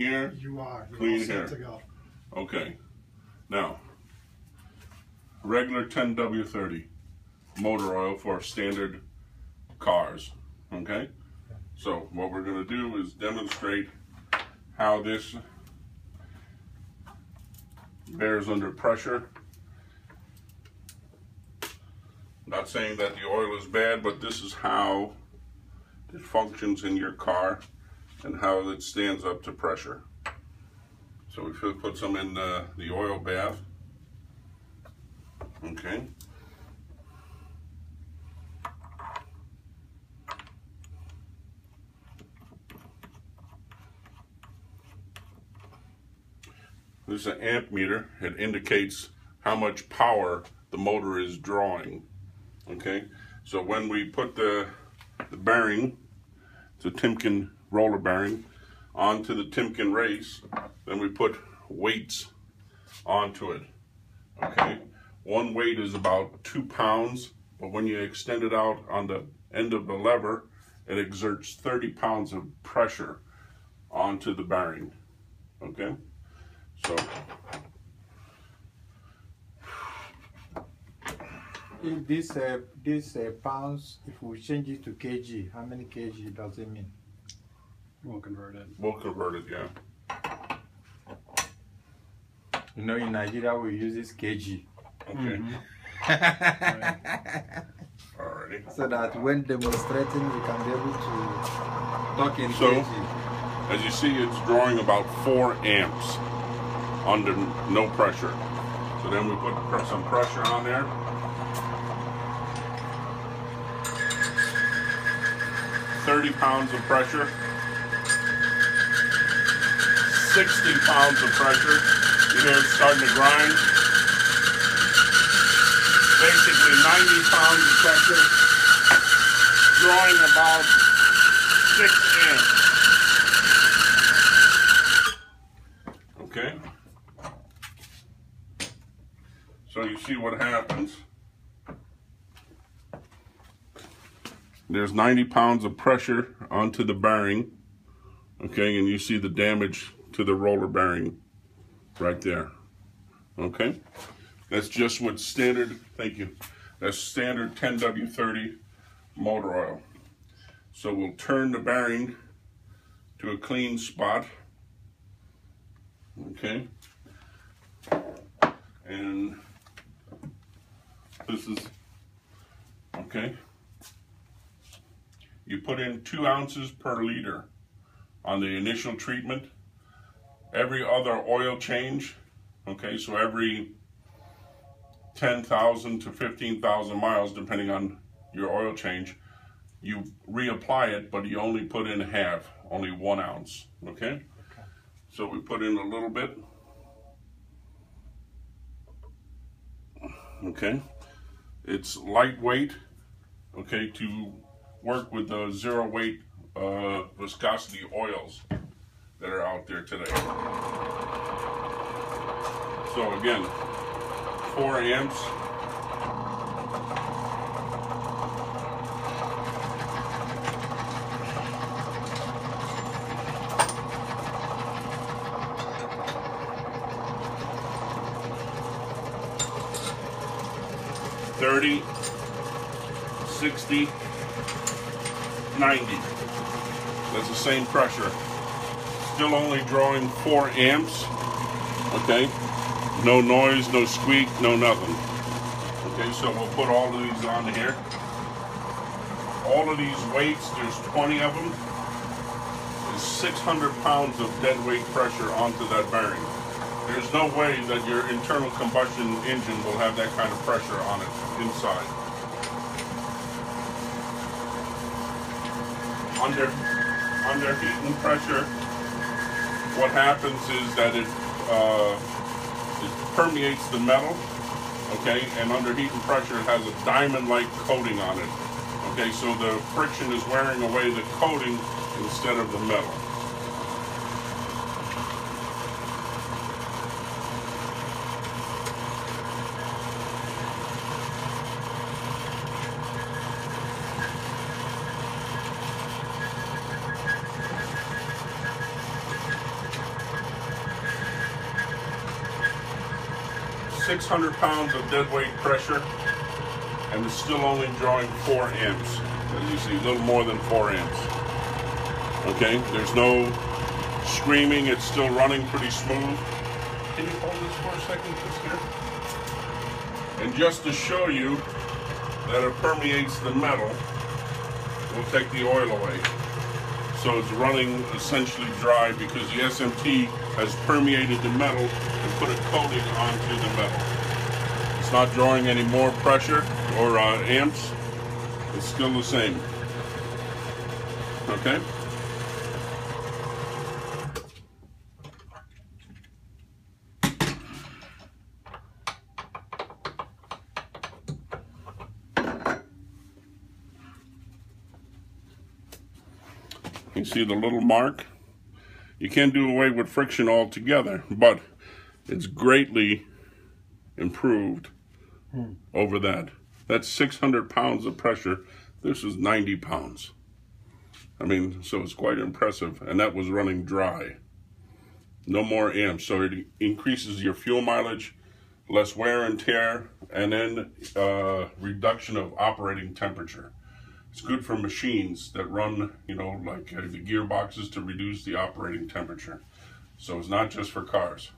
here. You are. You're Clean all set here. to go. Okay. Now, regular 10W30 motor oil for standard cars. Okay. So what we're going to do is demonstrate how this bears under pressure. Not saying that the oil is bad, but this is how it functions in your car and how it stands up to pressure. So we should put some in the oil bath. Okay. This is an amp meter. It indicates how much power the motor is drawing. Okay, so when we put the bearing, it's a Timken roller bearing, onto the Timken race, then we put weights onto it. Okay, one weight is about 2 pounds, but when you extend it out on the end of the lever, it exerts 30 pounds of pressure onto the bearing. Okay. So, if this pounds, if we change it to kg, how many kg does it mean? We'll convert it. we'll convert it, yeah. You know, in Nigeria we use this kg. Okay. Right. Alrighty. So that when demonstrating, we can be able to talk in So, kg. as you see, it's drawing about 4 amps under no pressure. So then we put some pressure on there. 30 pounds of pressure. 60 pounds of pressure. You hear it's starting to grind. Basically 90 pounds of pressure, drawing about 6 amps. Okay? So you see what happens. There's 90 pounds of pressure onto the bearing. Okay, and you see the damage to the roller bearing right there. Okay? That's just with standard, thank you. That's standard 10W30 motor oil. So we'll turn the bearing to a clean spot. Okay. And this is, okay. You put in 2 ounces per liter on the initial treatment. Every other oil change, okay, so every 10,000 to 15,000 miles, depending on your oil change, you reapply it, but you only put in half, only 1 ounce, okay? So we put in a little bit. Okay, it's lightweight, okay, to work with the zero weight viscosity oils that are out there today. So again, 4 amps. $30, $60, $90. That's the same pressure. Still only drawing 4 amps. Okay. No noise, no squeak, no nothing. Okay, so we'll put all of these on here. All of these weights, there's 20 of them. There's 600 pounds of dead weight pressure onto that bearing. There's no way that your internal combustion engine will have that kind of pressure on it inside. Under heat and pressure, what happens is that it permeates the metal, okay, and under heat and pressure it has a diamond-like coating on it. Okay, so the friction is wearing away the coating instead of the metal. 600 pounds of dead weight pressure, and it's still only drawing 4 amps. As you see, a little more than 4 amps. Okay, there's no screaming, it's still running pretty smooth. Can you hold this for a second, just here? And just to show you that it permeates the metal, we'll take the oil away. So it's running essentially dry because the SMT has permeated the metal and put a coating onto the metal. It's not drawing any more pressure or amps. It's still the same. Okay? You see the little mark? You can't do away with friction altogether, but it's greatly improved over that. That's 600 pounds of pressure. This is 90 pounds. I mean, so it's quite impressive. And that was running dry. No more amps. So it increases your fuel mileage, less wear and tear, and then reduction of operating temperature. It's good for machines that run, you know, like the gearboxes to reduce the operating temperature. So it's not just for cars.